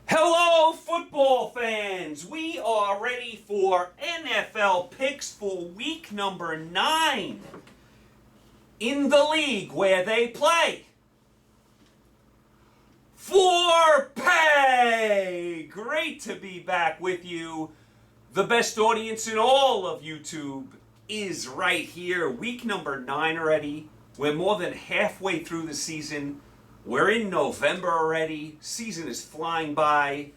Hello, football fans! We are ready for NFL picks for week number 9 in the league where they play for pay. Great to be back with you. The best audience in all of YouTube is right here. Week number 9 already. We're more than halfway through the season. We're in November already. Season is flying by.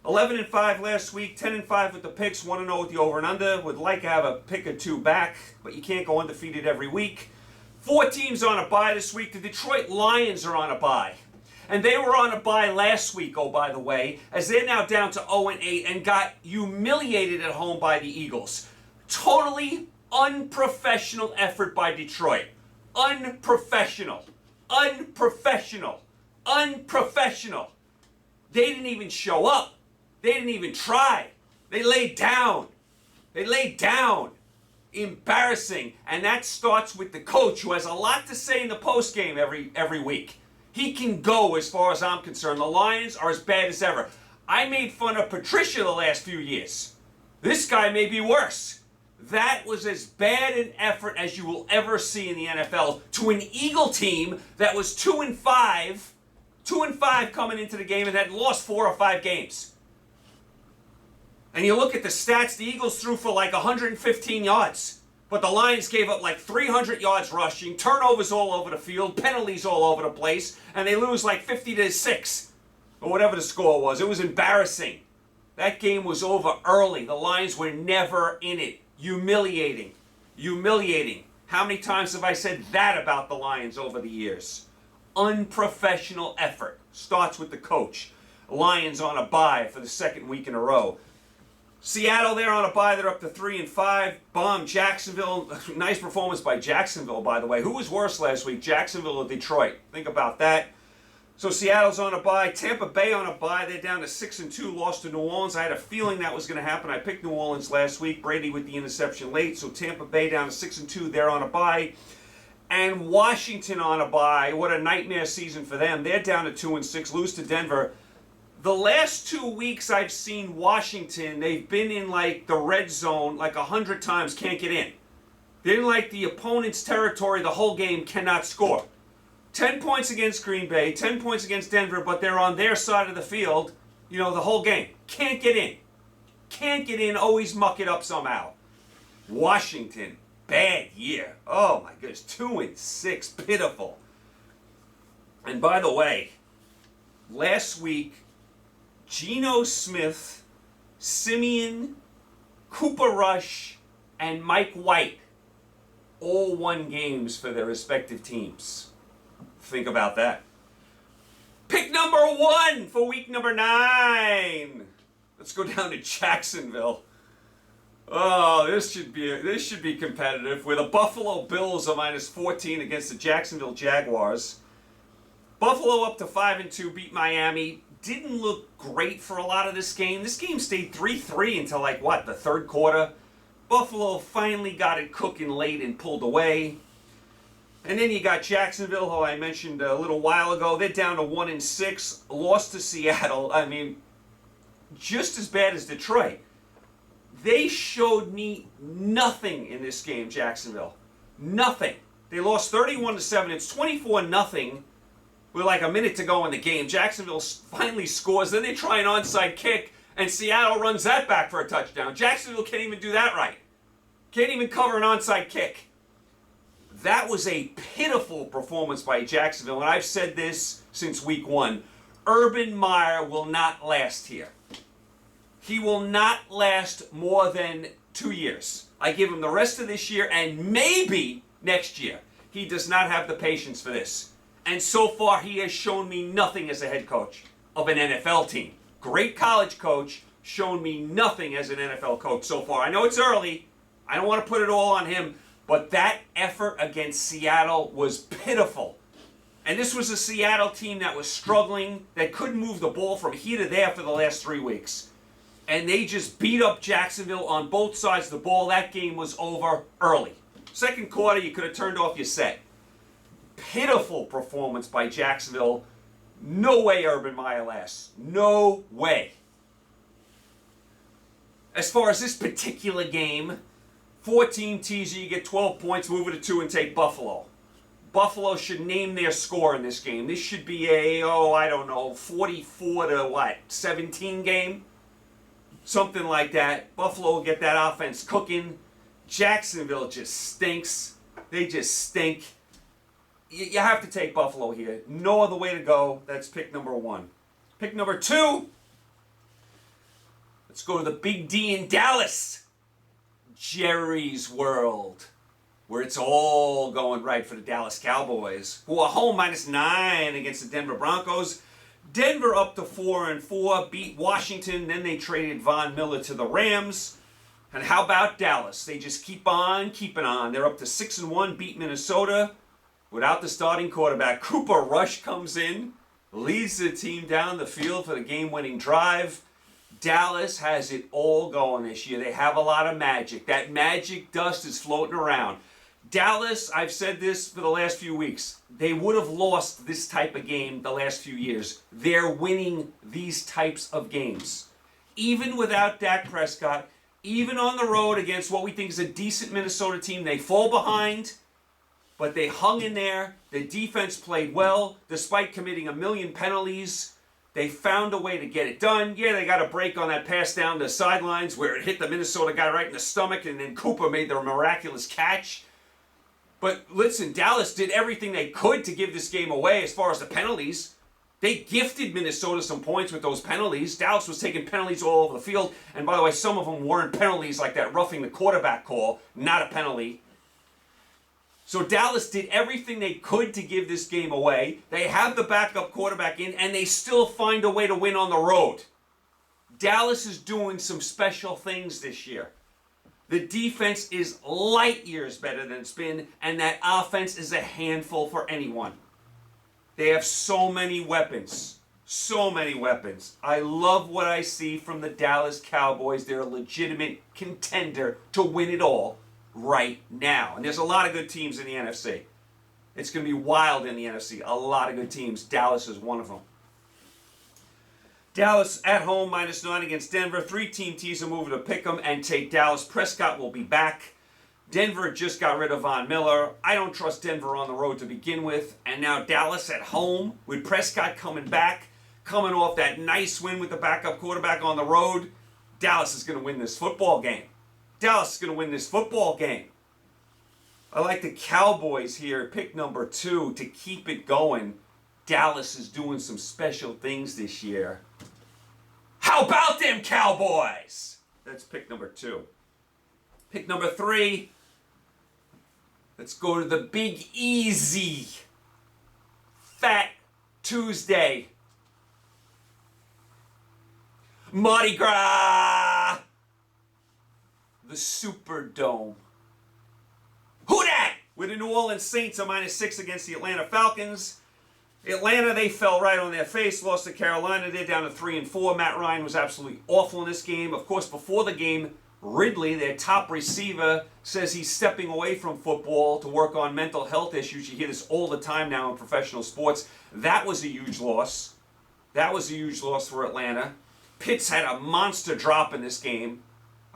11-5 last week, 10-5 with the picks, 1-0 with the over and under. Would like to have a pick or two back, but you can't go undefeated every week. 4 teams on a bye this week. The Detroit Lions are on a bye. And they were on a bye last week, oh, by the way, as they're now down to 0-8 and got humiliated at home by the Eagles. Totally unprofessional effort by Detroit. Unprofessional. Unprofessional. Unprofessional. They didn't even show up. They didn't even try. They laid down. They laid down. Embarrassing. And that starts with the coach, who has a lot to say in the postgame every week. He can go as far as I'm concerned. The Lions are as bad as ever. I made fun of Patricia the last few years. This guy may be worse. That was as bad an effort as you will ever see in the NFL to an Eagle team that was 2-5 coming into the game and had lost 4 or 5 games. And you look at the stats, the Eagles threw for like 115 yards, but the Lions gave up like 300 yards rushing, turnovers all over the field, penalties all over the place, and they lose like 50-6 or whatever the score was. It was embarrassing. That game was over early. The Lions were never in it. Humiliating. Humiliating. How many times have I said that about the Lions over the years? Unprofessional effort. Starts with the coach. Lions on a bye for the 2nd week in a row. Seattle, they're on a bye. They're up to 3-5. Bomb Jacksonville. Nice performance by Jacksonville, by the way. Who was worse last week, Jacksonville or Detroit? Think about that. So Seattle's on a bye. Tampa Bay on a bye. They're down to 6-2, lost to New Orleans. I had a feeling that was going to happen. I picked New Orleans last week. Brady with the interception late. So Tampa Bay down to 6-2. They're on a bye. And Washington on a bye. What a nightmare season for them. They're down to 2-6, lose to Denver. The last 2 weeks I've seen Washington, they've been in like the red zone like 100 times, can't get in. They're in like the opponent's territory the whole game, cannot score. 10 points against Green Bay, 10 points against Denver, but they're on their side of the field, the whole game. Can't get in. Can't get in, always muck it up somehow. Washington, bad year. Oh my goodness, 2-6, pitiful. And by the way, last week, Geno Smith, Simeon, Cooper Rush, and Mike White all won games for their respective teams. Think about that. Pick number 1 for week number 9. Let's go down to Jacksonville. Oh, this should be competitive. Where the Buffalo Bills are -14 against the Jacksonville Jaguars. Buffalo up to 5-2, beat Miami. Didn't look great for a lot of this game. This game stayed 3-3 until the 3rd quarter. Buffalo finally got it cooking late and pulled away. And then you got Jacksonville, who I mentioned a little while ago. They're down to 1-6, lost to Seattle. I mean, just as bad as Detroit. They showed me nothing in this game, Jacksonville. Nothing. They lost 31-7. It's 24-0 with like a minute to go in the game. Jacksonville finally scores. Then they try an onside kick, and Seattle runs that back for a touchdown. Jacksonville can't even do that right. Can't even cover an onside kick. That was a pitiful performance by Jacksonville, and I've said this since week 1. Urban Meyer will not last here. He will not last more than 2 years. I give him the rest of this year and maybe next year. He does not have the patience for this. And so far, he has shown me nothing as a head coach of an NFL team. Great college coach, shown me nothing as an NFL coach so far. I know it's early. I don't want to put it all on him. But that effort against Seattle was pitiful. And this was a Seattle team that was struggling, that couldn't move the ball from here to there for the last 3 weeks. And they just beat up Jacksonville on both sides of the ball. That game was over early. 2nd quarter, you could have turned off your set. Pitiful performance by Jacksonville. No way Urban Meyer lasts. No way. As far as this particular game, 14 teaser, you get 12 points, move it to 2 and take Buffalo. Buffalo should name their score in this game. This should be a, 44 to 17 game? Something like that. Buffalo will get that offense cooking. Jacksonville just stinks. They just stink. You have to take Buffalo here. No other way to go. That's pick number 1. Pick number 2. Let's go to the Big D in Dallas. Jerry's World, where it's all going right for the Dallas Cowboys, who are home -9 against the Denver Broncos. Denver up to 4-4, beat Washington, then they traded Von Miller to the Rams. And how about Dallas? They just keep on keeping on. They're up to 6-1, beat Minnesota without the starting quarterback. Cooper Rush comes in, leads the team down the field for the game-winning drive. Dallas has it all going this year. They have a lot of magic. That magic dust is floating around. Dallas, I've said this for the last few weeks, they would have lost this type of game the last few years. They're winning these types of games. Even without Dak Prescott, even on the road against what we think is a decent Minnesota team, they fall behind, but they hung in there. The defense played well, despite committing a million penalties. They found a way to get it done. Yeah, they got a break on that pass down the sidelines where it hit the Minnesota guy right in the stomach, and then Cooper made the miraculous catch. But listen, Dallas did everything they could to give this game away as far as the penalties. They gifted Minnesota some points with those penalties. Dallas was taking penalties all over the field. And by the way, some of them weren't penalties like that roughing the quarterback call. Not a penalty. So Dallas did everything they could to give this game away. They have the backup quarterback in, and they still find a way to win on the road. Dallas is doing some special things this year. The defense is light years better than it's been, and that offense is a handful for anyone. They have so many weapons. So many weapons. I love what I see from the Dallas Cowboys. They're a legitimate contender to win it all right now. And there's a lot of good teams in the NFC. It's going to be wild in the NFC. A lot of good teams. Dallas is one of them. Dallas at home, -9 against Denver. 3-team teaser moving to pick 'em and take Dallas. Prescott will be back. Denver just got rid of Von Miller. I don't trust Denver on the road to begin with. And now Dallas at home with Prescott coming back, coming off that nice win with the backup quarterback on the road. Dallas is going to win this football game. Dallas is going to win this football game. I like the Cowboys here, pick number 2, to keep it going. Dallas is doing some special things this year. How about them Cowboys? That's pick number 2. Pick number 3. Let's go to the Big Easy. Fat Tuesday. Mardi Gras. The Superdome. Who dat? With the New Orleans Saints are -6 against the Atlanta Falcons. Atlanta, they fell right on their face, lost to Carolina. They're down to 3-4. Matt Ryan was absolutely awful in this game. Of course, before the game, Ridley, their top receiver, says he's stepping away from football to work on mental health issues. You hear this all the time now in professional sports. That was a huge loss. That was a huge loss for Atlanta. Pitts had a monster drop in this game.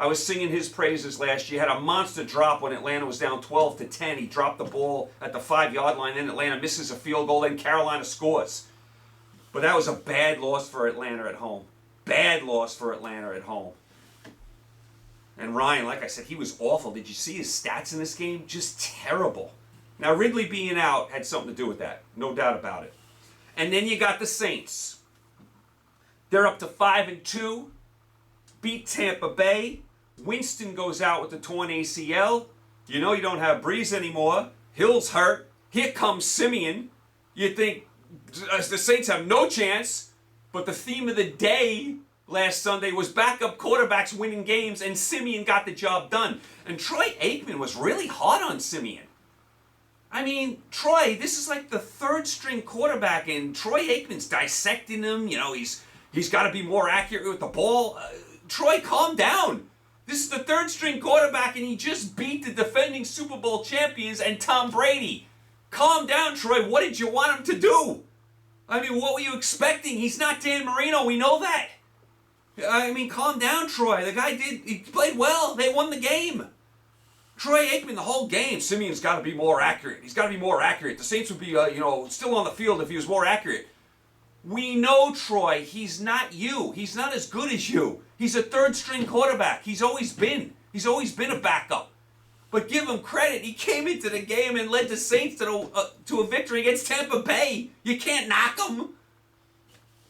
I was singing his praises last year. Had a monster drop when Atlanta was down 12-10. He dropped the ball at the 5-yard line. Then Atlanta misses a field goal. Then Carolina scores. But that was a bad loss for Atlanta at home. Bad loss for Atlanta at home. And Ryan, like I said, he was awful. Did you see his stats in this game? Just terrible. Now, Ridley being out had something to do with that. No doubt about it. And then you got the Saints. They're up to 5-2. Beat Tampa Bay. Winston goes out with the torn ACL. You know you don't have Breeze anymore. Hill's hurt. Here comes Simeon. You think the Saints have no chance. But the theme of the day last Sunday was backup quarterbacks winning games, and Simeon got the job done. And Troy Aikman was really hard on Simeon. I mean, Troy, this is like the third-string quarterback, and Troy Aikman's dissecting him. You know, he's got to be more accurate with the ball. Troy, calm down. This is the third-string quarterback, and he just beat the defending Super Bowl champions and Tom Brady. Calm down, Troy. What did you want him to do? I mean, what were you expecting? He's not Dan Marino. We know that. I mean, calm down, Troy. The guy he played well. They won the game. Troy Aikman, the whole game, Simeon's got to be more accurate. He's got to be more accurate. The Saints would be, still on the field if he was more accurate. We know, Troy, he's not you. He's not as good as you. He's a third-string quarterback. He's always been. He's always been a backup. But give him credit. He came into the game and led the Saints to a victory against Tampa Bay. You can't knock him.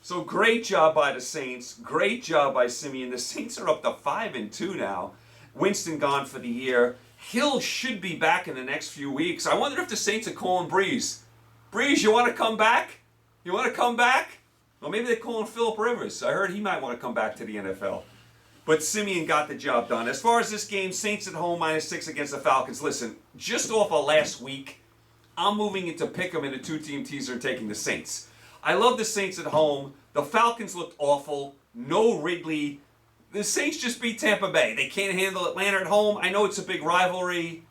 So great job by the Saints. Great job by Simeon. The Saints are up to 5-2 now. Winston gone for the year. Hill should be back in the next few weeks. I wonder if the Saints are calling Breeze. Breeze, you want to come back? You want to come back? Well, maybe they're calling Phillip Rivers. I heard he might want to come back to the NFL. But Simeon got the job done. As far as this game, Saints at home -6 against the Falcons. Listen, just off of last week, I'm moving into Pick'em in a two-team teaser and taking the Saints. I love the Saints at home. The Falcons looked awful. No Ridley. The Saints just beat Tampa Bay. They can't handle Atlanta at home. I know it's a big rivalry.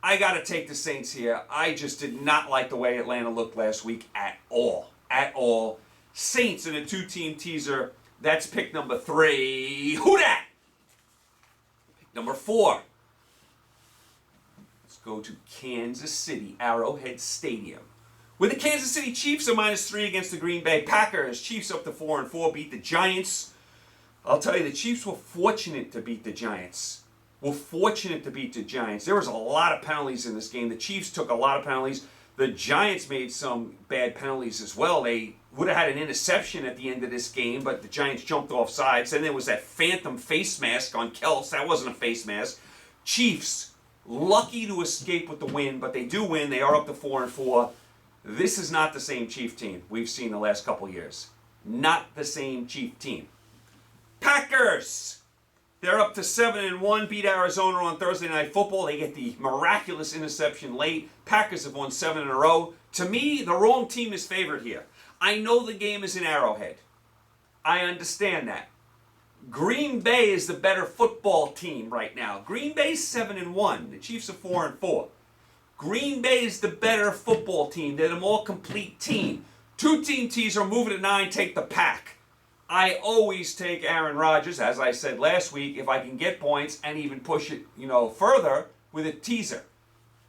I got to take the Saints here. I just did not like the way Atlanta looked last week at all. At all. Saints in a two-team teaser. That's pick number 3. Who dat? Pick number 4. Let's go to Kansas City, Arrowhead Stadium. With the Kansas City Chiefs are -3 against the Green Bay Packers. Chiefs up to 4-4, beat the Giants. I'll tell you, the Chiefs were fortunate to beat the Giants. There was a lot of penalties in this game. The Chiefs took a lot of penalties. The Giants made some bad penalties as well. They would have had an interception at the end of this game, but the Giants jumped off sides. And there was that phantom face mask on Kelce. That wasn't a face mask. Chiefs, lucky to escape with the win, but they do win. They are up to 4-4. This is not the same Chief team we've seen the last couple years. Not the same Chief team. Packers! They're up to 7-1, beat Arizona on Thursday Night Football. They get the miraculous interception late. Packers have won 7 in a row. To me, the wrong team is favored here. I know the game is in Arrowhead. I understand that. Green Bay is the better football team right now. Green Bay's 7-1. The Chiefs are 4-4. Green Bay is the better football team. They're the more complete team. Two-team teaser, move it to 9, take the Pack. I always take Aaron Rodgers, as I said last week, if I can get points and even push it, further with a teaser.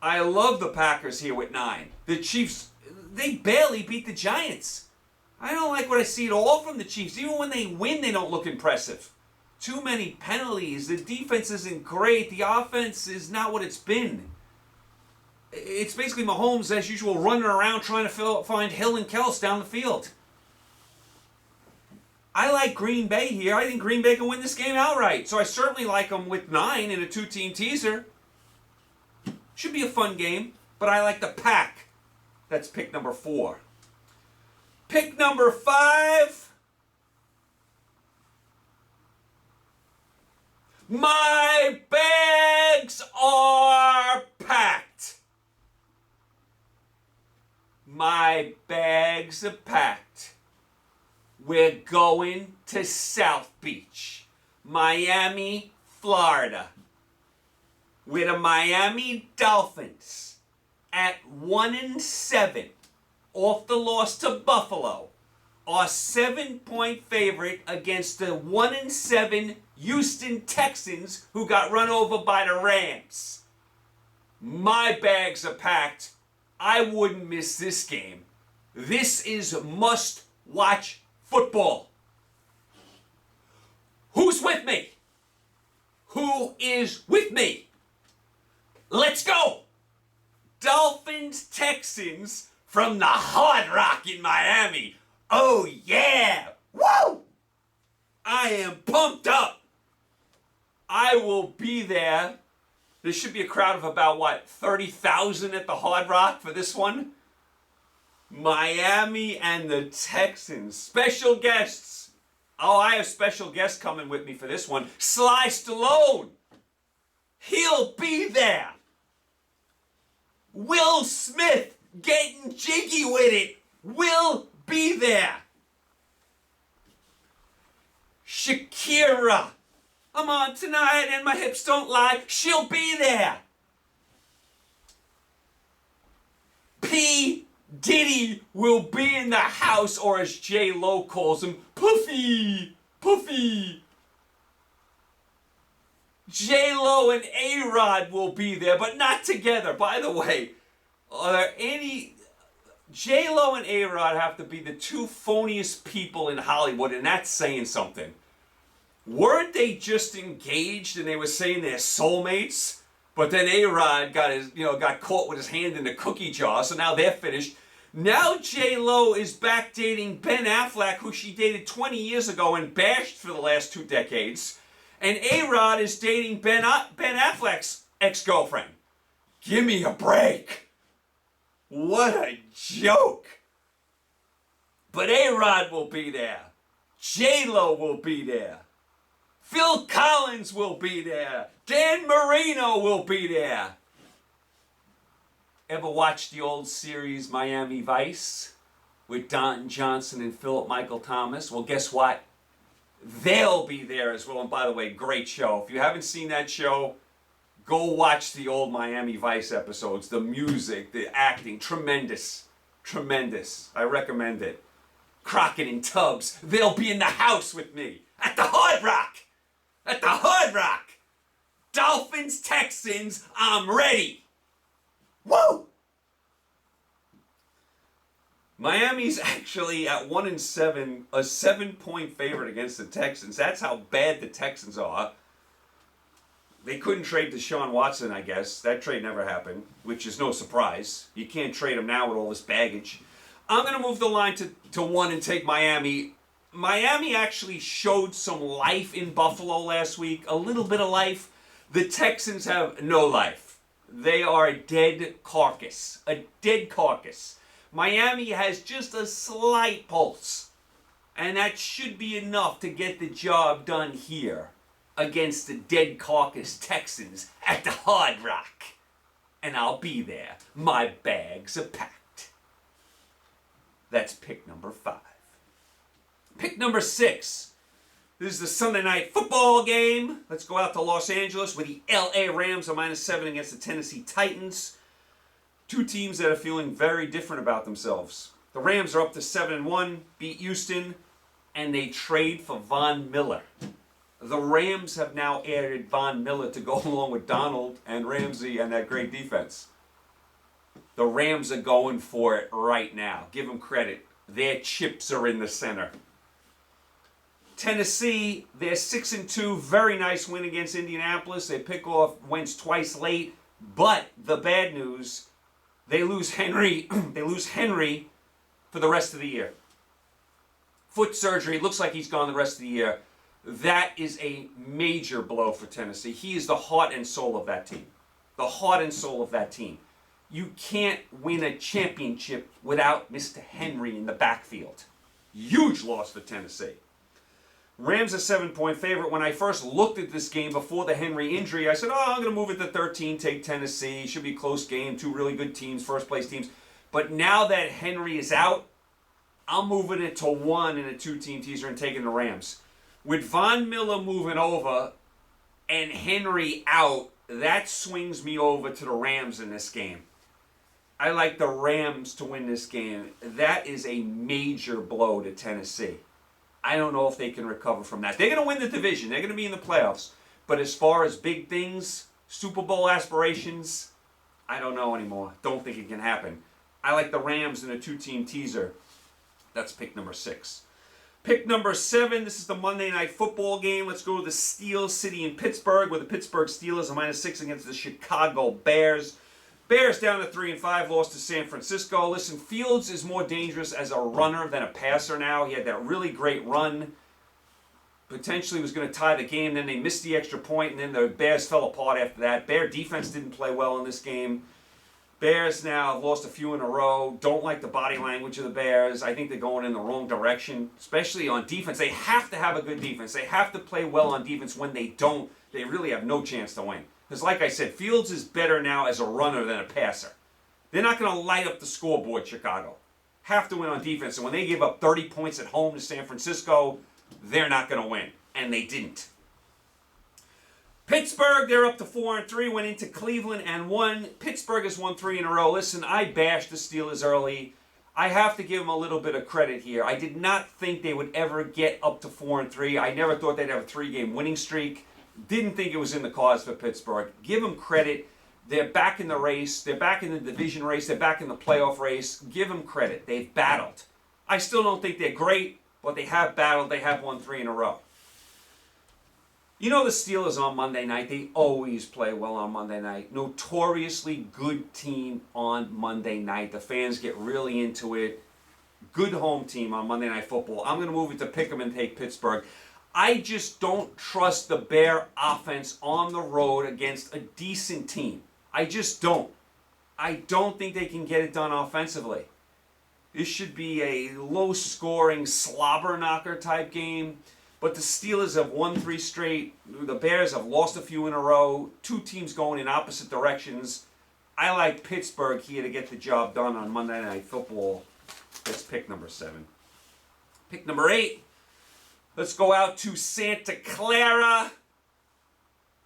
I love the Packers here with 9. The Chiefs, they barely beat the Giants. I don't like what I see at all from the Chiefs. Even when they win, they don't look impressive. Too many penalties. The defense isn't great. The offense is not what it's been. It's basically Mahomes, as usual, running around trying to find Hill and Kelce down the field. I like Green Bay here. I think Green Bay can win this game outright. So I certainly like them with 9 in a two-team teaser. Should be a fun game, but I like the Pack. That's pick number 4. Pick number 5. My bags are packed. My bags are packed. We're going to South Beach, Miami, Florida, with the Miami Dolphins at 1-7 off the loss to Buffalo, are 7-point favorite against the 1-7 Houston Texans who got run over by the Rams. My bags are packed. I wouldn't miss this game. This is must-watch football. Who's with me? Who is with me? Let's go! Dolphins, Texans from the Hard Rock in Miami. Oh yeah! Woo! I am pumped up. I will be there. There should be a crowd of about, 30,000 at the Hard Rock for this one? Miami and the Texans. Special guests. Oh, I have special guests coming with me for this one. Sly Stallone. He'll be there. Will Smith getting jiggy with it. Will be there. Shakira. I'm on tonight and my hips don't lie. She'll be there. P. Diddy will be in the house, or as J-Lo calls him, Puffy. Puffy. J-Lo and A-Rod will be there, but not together. By the way, are there any... J-Lo and A-Rod have to be the two phoniest people in Hollywood, and that's saying something. Weren't they just engaged and they were saying they're soulmates? But then A-Rod got caught with his hand in the cookie jar, so now they're finished. Now J-Lo is back dating Ben Affleck, who she dated 20 years ago and bashed for the last 2 decades. And A-Rod is dating Ben Affleck's ex-girlfriend. Give me a break. What a joke. But A-Rod will be there. J-Lo will be there. Phil Collins will be there. Dan Marino will be there. Ever watch the old series Miami Vice with Don Johnson and Philip Michael Thomas? Well, guess what? They'll be there as well. And by the way, great show. If you haven't seen that show, go watch the old Miami Vice episodes. The music, the acting, tremendous. Tremendous. I recommend it. Crockett and Tubbs, they'll be in the house with me at the Hard Rock. At the Hard Rock. Dolphins, Texans, I'm ready. Woo! Miami's actually at 1-7, a 7-point favorite against the Texans. That's how bad the Texans are. They couldn't trade Deshaun Watson, I guess. That trade never happened, which is no surprise. You can't trade him now with all this baggage. I'm going to move the line to 1 and take Miami. Miami actually showed some life in Buffalo last week, a little bit of life. The Texans have no life. They are a dead carcass. A dead carcass. Miami has just a slight pulse. And that should be enough to get the job done here against the dead carcass Texans at the Hard Rock. And I'll be there. My bags are packed. That's pick number 5. Pick number 6. This is the Sunday night football game. Let's go out to Los Angeles where the LA Rams are -7 against the Tennessee Titans. Two teams that are feeling very different about themselves. The Rams are up to 7-1, beat Houston, and they trade for Von Miller. The Rams have now added Von Miller to go along with Donald and Ramsey and that great defense. The Rams are going for it right now. Give them credit. Their chips are in the center. Tennessee, they're 6-2. Very nice win against Indianapolis. They pick off Wentz twice late. But the bad news, they lose Henry. They lose Henry for the rest of the year. Foot surgery. Looks like he's gone the rest of the year. That is a major blow for Tennessee. He is the heart and soul of that team. The heart and soul of that team. You can't win a championship without Mr. Henry in the backfield. Huge loss for Tennessee. Rams a 7-point favorite. When I first looked at this game before the Henry injury, I said, I'm going to move it to 13, take Tennessee. Should be a close game. Two really good teams, first-place teams. But now that Henry is out, I'm moving it to 1 in a 2-team teaser and taking the Rams. With Von Miller moving over and Henry out, that swings me over to the Rams in this game. I like the Rams to win this game. That is a major blow to Tennessee. I don't know if they can recover from that. They're going to win the division. They're going to be in the playoffs. But as far as big things, Super Bowl aspirations, I don't know anymore. Don't think it can happen. I like the Rams in a 2-team teaser. That's pick number 6. Pick number 7, this is the Monday Night Football game. Let's go to the Steel City in Pittsburgh, where the Pittsburgh Steelers are -6 against the Chicago Bears. Bears down to 3-5, lost to San Francisco. Listen, Fields is more dangerous as a runner than a passer now. He had that really great run. Potentially was going to tie the game. Then they missed the extra point, and then the Bears fell apart after that. Bear defense didn't play well in this game. Bears now have lost a few in a row. Don't like the body language of the Bears. I think they're going in the wrong direction, especially on defense. They have to have a good defense. They have to play well on defense. When they don't, they really have no chance to win. Because like I said, Fields is better now as a runner than a passer. They're not going to light up the scoreboard, Chicago. Have to win on defense. And when they give up 30 points at home to San Francisco, they're not going to win. And they didn't. Pittsburgh, they're up to 4-3, went into Cleveland and won. Pittsburgh has won 3 in a row. Listen, I bashed the Steelers early. I have to give them a little bit of credit here. I did not think they would ever get up to 4-3. I never thought they'd have a 3-game winning streak. Didn't think it was in the cards for Pittsburgh. Give them credit. They're back in the race. They're back in the division race. They're back in the playoff race. Give them credit. They've battled. I still don't think they're great, but they have battled. They have won 3 in a row. You know the Steelers on Monday night, they always play well on Monday night. Notoriously good team on Monday night. The fans get really into it. Good home team on Monday Night Football. I'm going to move it to pick 'em and take Pittsburgh. I just don't trust the Bear offense on the road against a decent team. I just don't. I don't think they can get it done offensively. This should be a low-scoring slobber knocker type game. But the Steelers have won 3 straight. The Bears have lost a few in a row. 2 teams going in opposite directions. I like Pittsburgh here to get the job done on Monday Night Football. That's pick number 7. Pick number 8. Let's go out to Santa Clara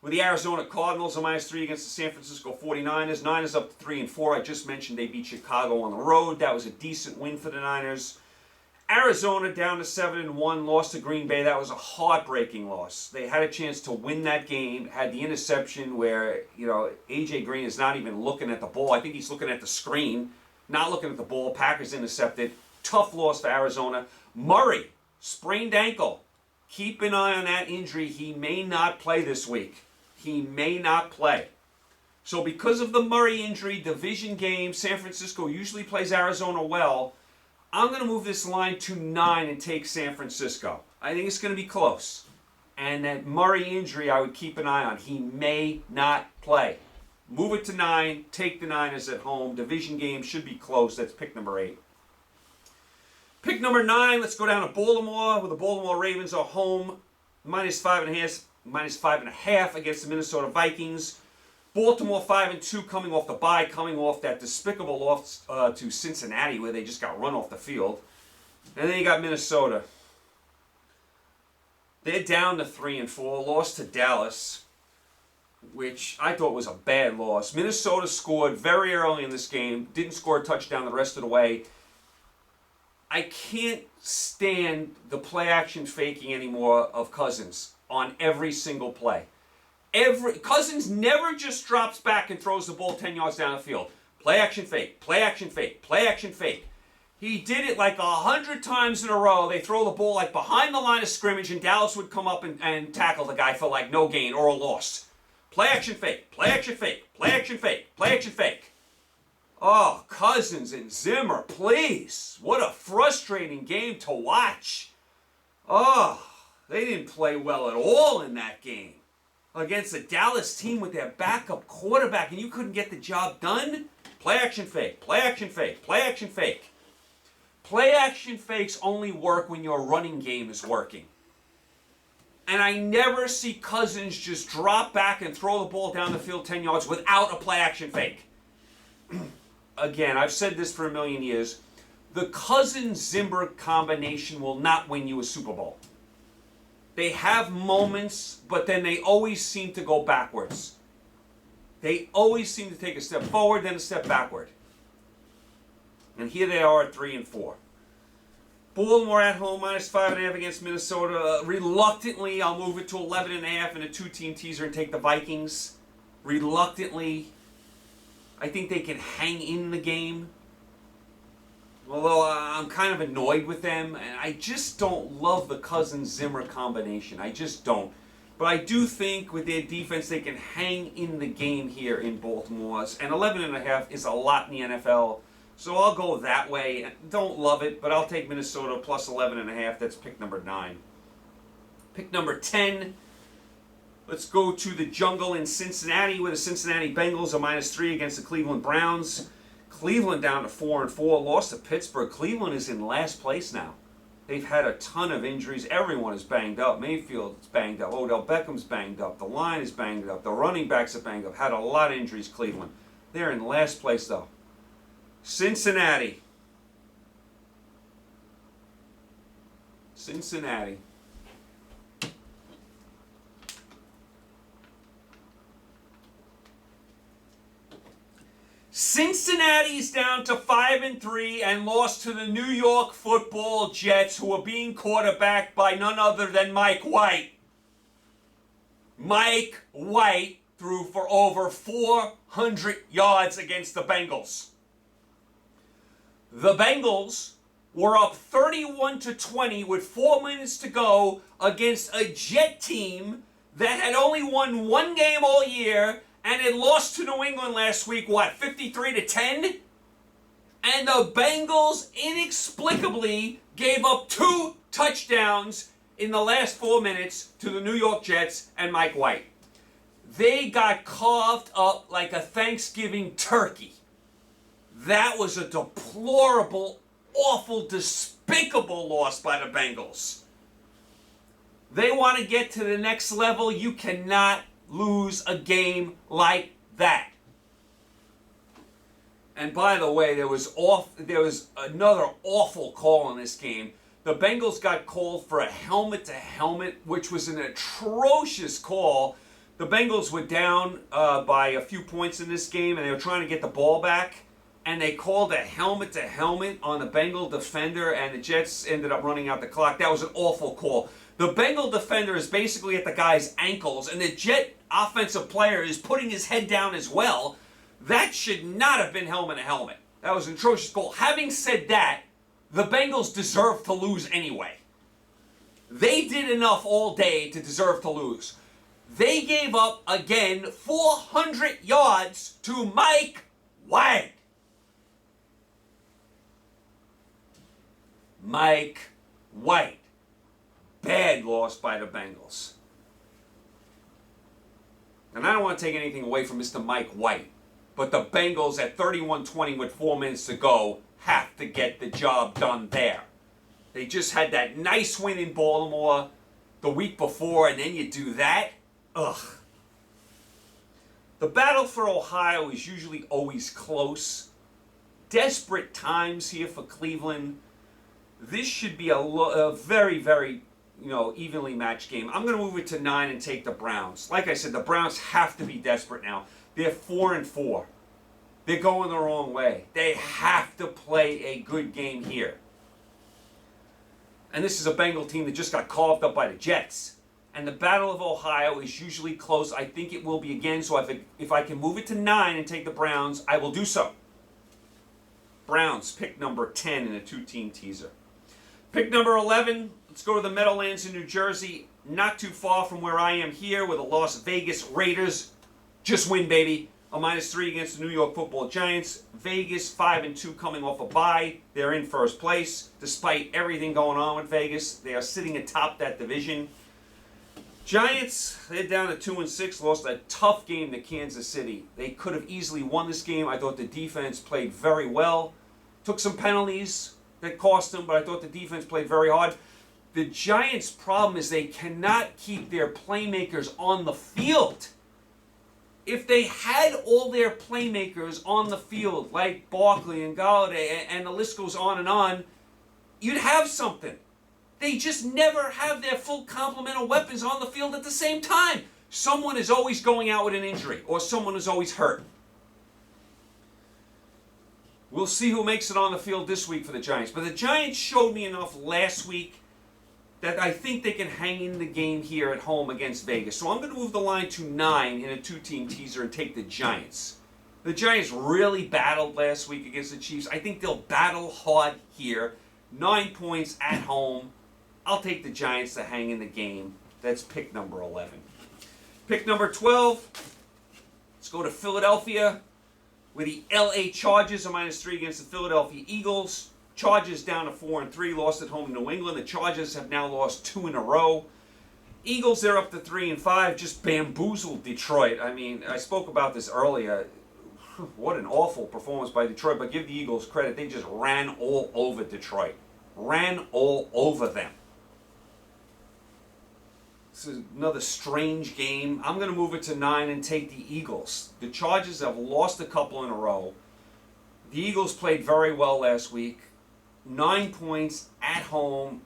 with the Arizona Cardinals, a -3 against the San Francisco 49ers. Niners up to 3-4. I just mentioned they beat Chicago on the road. That was a decent win for the Niners. Arizona down to 7-1, lost to Green Bay. That was a heartbreaking loss. They had a chance to win that game, had the interception where, A.J. Green is not even looking at the ball. I think he's looking at the screen, not looking at the ball. Packers intercepted. Tough loss for Arizona. Murray, sprained ankle. Keep an eye on that injury. He may not play this week. He may not play. So because of the Murray injury, division game, San Francisco usually plays Arizona well. I'm going to move this line to 9 and take San Francisco. I think it's going to be close. And that Murray injury I would keep an eye on. He may not play. Move it to 9. Take the Niners at home. Division game should be close. That's pick number 8. Pick number 9. Let's go down to Baltimore, where the Baltimore Ravens are home. -5.5 against the Minnesota Vikings. Baltimore 5-2 coming off the bye, coming off that despicable loss to Cincinnati where they just got run off the field. And then you got Minnesota. They're down to 3-4, lost to Dallas, which I thought was a bad loss. Minnesota scored very early in this game, didn't score a touchdown the rest of the way. I can't stand the play action faking anymore of Cousins on every single play. Cousins never just drops back and throws the ball 10 yards down the field. Play action fake, play action fake, play action fake. He did it like 100 times in a row. They throw the ball like behind the line of scrimmage and Dallas would come up and tackle the guy for like no gain or a loss. Play action fake, play action fake, play action fake, play action fake. Oh, Cousins and Zimmer, please. What a frustrating game to watch. Oh, they didn't play well at all in that game. Against a Dallas team with their backup quarterback, and you couldn't get the job done? Play action fake, play action fake, play action fake. Play action fakes only work when your running game is working. And I never see Cousins just drop back and throw the ball down the field 10 yards without a play action fake. Again, I've said this for a million years. The Cousins-Zimmer combination will not win you a Super Bowl. They have moments, but then they always seem to go backwards. They always seem to take a step forward, then a step backward. And here they are at 3-4. Baltimore at home, -5.5 against Minnesota. Reluctantly, I'll move it to 11.5 in a 2-team teaser and take the Vikings. Reluctantly, I think they can hang in the game. Although I'm kind of annoyed with them, and I just don't love the Cousins-Zimmer combination. I just don't. But I do think with their defense, they can hang in the game here in Baltimore. And 11.5 is a lot in the NFL. So I'll go that way. Don't love it, but I'll take Minnesota plus 11.5. That's pick number 9. Pick number 10. Let's go to the jungle in Cincinnati, where the Cincinnati Bengals are -3 against the Cleveland Browns. Cleveland down to 4-4, lost to Pittsburgh. Cleveland is in last place now. They've had a ton of injuries. Everyone is banged up. Mayfield's banged up. Odell Beckham's banged up. The line is banged up. The running backs are banged up. Had a lot of injuries, Cleveland. They're in last place, though. Cincinnati. Cincinnati's down to 5-3 and lost to the New York Football Jets, who are being quarterbacked by none other than Mike White. Mike White threw for over 400 yards against the Bengals. The Bengals were up 31-20 with 4 minutes to go against a Jet team that had only won one game all year and had lost to New England last week, 53-10? And the Bengals inexplicably gave up 2 touchdowns in the last 4 minutes to the New York Jets and Mike White. They got carved up like a Thanksgiving turkey. That was a deplorable, awful, despicable loss by the Bengals. They want to get to the next level. You cannot lose a game like that. And by the way, there was another awful call in this game. The Bengals got called for a helmet-to-helmet, which was an atrocious call. The Bengals were down by a few points in this game, and they were trying to get the ball back. And they called a helmet-to-helmet on the Bengal defender, and the Jets ended up running out the clock. That was an awful call. The Bengal defender is basically at the guy's ankles, and the Jet offensive player is putting his head down as well. That should not have been helmet-to-helmet. That was an atrocious call. Having said that, the Bengals deserve to lose anyway. They did enough all day to deserve to lose. They gave up, again, 400 yards to Mike White. Mike White. Bad loss by the Bengals. And I don't want to take anything away from Mr. Mike White, but the Bengals at 31-20 with 4 minutes to go have to get the job done there. They just had that nice win in Baltimore the week before, and then you do that? Ugh. The battle for Ohio is usually always close. Desperate times here for Cleveland. This should be a very, very, evenly matched game. I'm going to move it to 9 and take the Browns. Like I said, the Browns have to be desperate now. They're 4-4. They're going the wrong way. They have to play a good game here. And this is a Bengal team that just got carved up by the Jets. And the Battle of Ohio is usually close. I think it will be again. So if I can move it to 9 and take the Browns, I will do so. Browns, pick number 10 in a 2-team teaser. Pick number 11, let's go to the Meadowlands in New Jersey. Not too far from where I am here, where the Las Vegas Raiders just win, baby. A -3 against the New York Football Giants. Vegas 5-2 coming off a bye. They're in first place. Despite everything going on with Vegas, they are sitting atop that division. Giants, they're down to 2-6, lost a tough game to Kansas City. They could have easily won this game. I thought the defense played very well. Took some penalties that cost them, but I thought the defense played very hard. The Giants' problem is they cannot keep their playmakers on the field. If they had all their playmakers on the field, like Barkley and Galladay, and the list goes on, you'd have something. They just never have their full complement of weapons on the field at the same time. Someone is always going out with an injury, or someone is always hurt. We'll see who makes it on the field this week for the Giants. But the Giants showed me enough last week that I think they can hang in the game here at home against Vegas. So I'm going to move the line to 9 in a 2-team teaser and take the Giants. The Giants really battled last week against the Chiefs. I think they'll battle hard here. 9 points at home. I'll take the Giants to hang in the game. That's pick number 11. Pick number 12. Let's go to Philadelphia, where the LA Chargers are -3 against the Philadelphia Eagles. Chargers down to 4-3, lost at home to New England. The Chargers have now lost 2 in a row. Eagles, they're up to 3-5, just bamboozled Detroit. I mean, I spoke about this earlier. What an awful performance by Detroit, but give the Eagles credit. They just ran all over Detroit. Ran all over them. This is another strange game. I'm going to move it to 9 and take the Eagles. The Chargers have lost a couple in a row. The Eagles played very well last week. 9 points at home.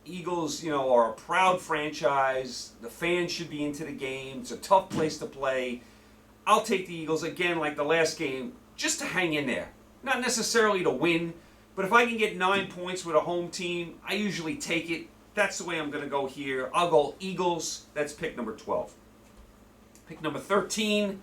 Eagles, are a proud franchise. The fans should be into the game. It's a tough place to play. I'll take the Eagles again, like the last game. just to hang in there. Not necessarily to win, but if I can get 9 points with a home team, I usually take it. That's the way I'm going to go here. I'll go Eagles. That's pick number 12. Pick number 13.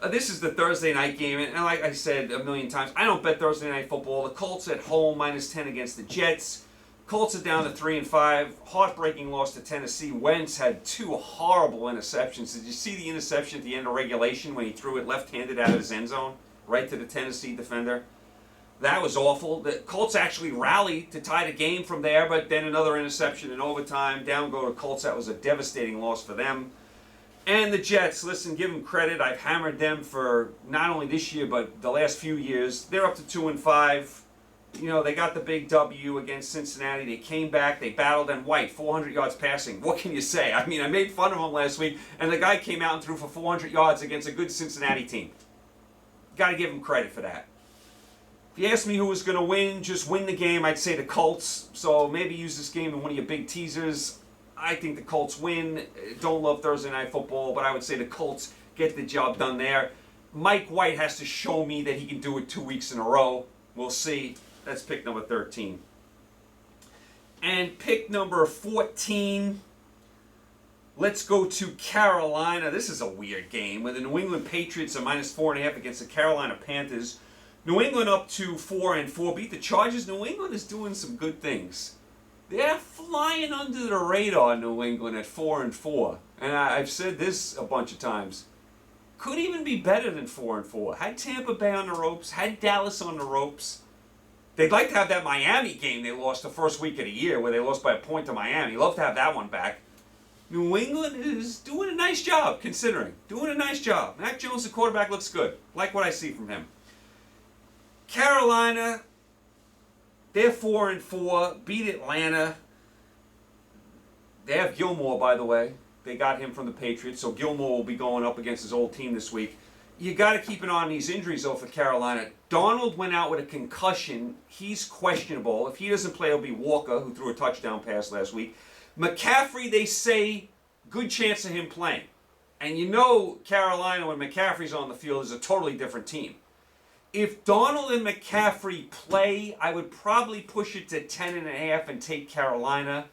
This is the Thursday night game, and like I said a million times, I don't bet Thursday night football. The Colts at home, -10 against the Jets. Colts are down to 3-5. Heartbreaking loss to Tennessee. Wentz had 2 horrible interceptions. Did you see the interception at the end of regulation when he threw it left-handed out of his end zone, right to the Tennessee defender? That was awful. The Colts actually rallied to tie the game from there, but then another interception in overtime. Down go to Colts. That was a devastating loss for them. And the Jets, listen, give them credit. I've hammered them for not only this year, but the last few years. They're up to 2-5. You know, they got the big W against Cincinnati. They came back. They battled, and White, 400 yards passing. What can you say? I mean, I made fun of him last week, and the guy came out and threw for 400 yards against a good Cincinnati team. Got to give him credit for that. If you ask me who was going to win, just win the game, I'd say the Colts. So maybe use this game in one of your big teasers. I think the Colts win. Don't love Thursday night football, but I would say the Colts get the job done there. Mike White has to show me that he can do it 2 weeks in a row. We'll see. That's pick number 13. And pick number 14, let's go to Carolina. This is a weird game where the New England Patriots are -4.5 against the Carolina Panthers. New England up to 4-4, beat the Chargers. New England is doing some good things. They're flying under the radar, New England, at 4-4. And I've said this a bunch of times. Could even be better than 4-4. Had Tampa Bay on the ropes, had Dallas on the ropes. They'd like to have that Miami game they lost the first week of the year where they lost by a point to Miami. Love to have that one back. New England is doing a nice job, considering. Doing a nice job. Mac Jones, the quarterback, looks good. Like what I see from him. Carolina, they're 4-4, beat Atlanta. They have Gilmore, by the way. They got him from the Patriots, so Gilmore will be going up against his old team this week. You got to keep an eye on these injuries, though, for Carolina. Donald went out with a concussion. He's questionable. If he doesn't play, it'll be Walker, who threw a touchdown pass last week. McCaffrey, they say, good chance of him playing. And you know Carolina, when McCaffrey's on the field, is a totally different team. If Donald and McCaffrey play, I would probably push it to 10.5 and take Carolina.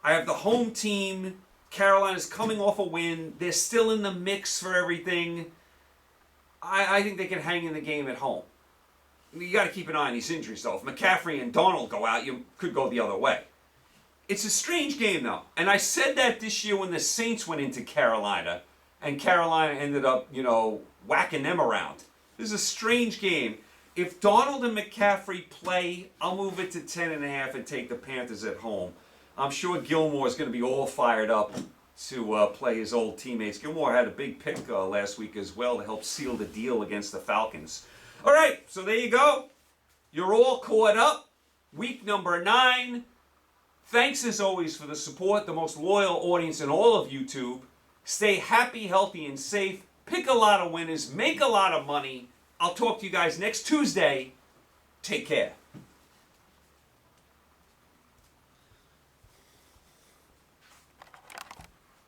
I have the home team. Carolina's coming off a win. They're still in the mix for everything. I think they can hang in the game at home. You got to keep an eye on these injuries, though. If McCaffrey and Donald go out, you could go the other way. It's a strange game, though. And I said that this year when the Saints went into Carolina, and Carolina ended up, whacking them around. This is a strange game. If Donald and McCaffrey play, I'll move it to 10.5 and take the Panthers at home. I'm sure Gilmore is going to be all fired up to play his old teammates. Gilmore had a big pick last week as well to help seal the deal against the Falcons. All right, so there you go. You're all caught up. Week number 9. Thanks as always for the support, the most loyal audience in all of YouTube. Stay happy, healthy, and safe. Pick a lot of winners. Make a lot of money. I'll talk to you guys next Tuesday. Take care.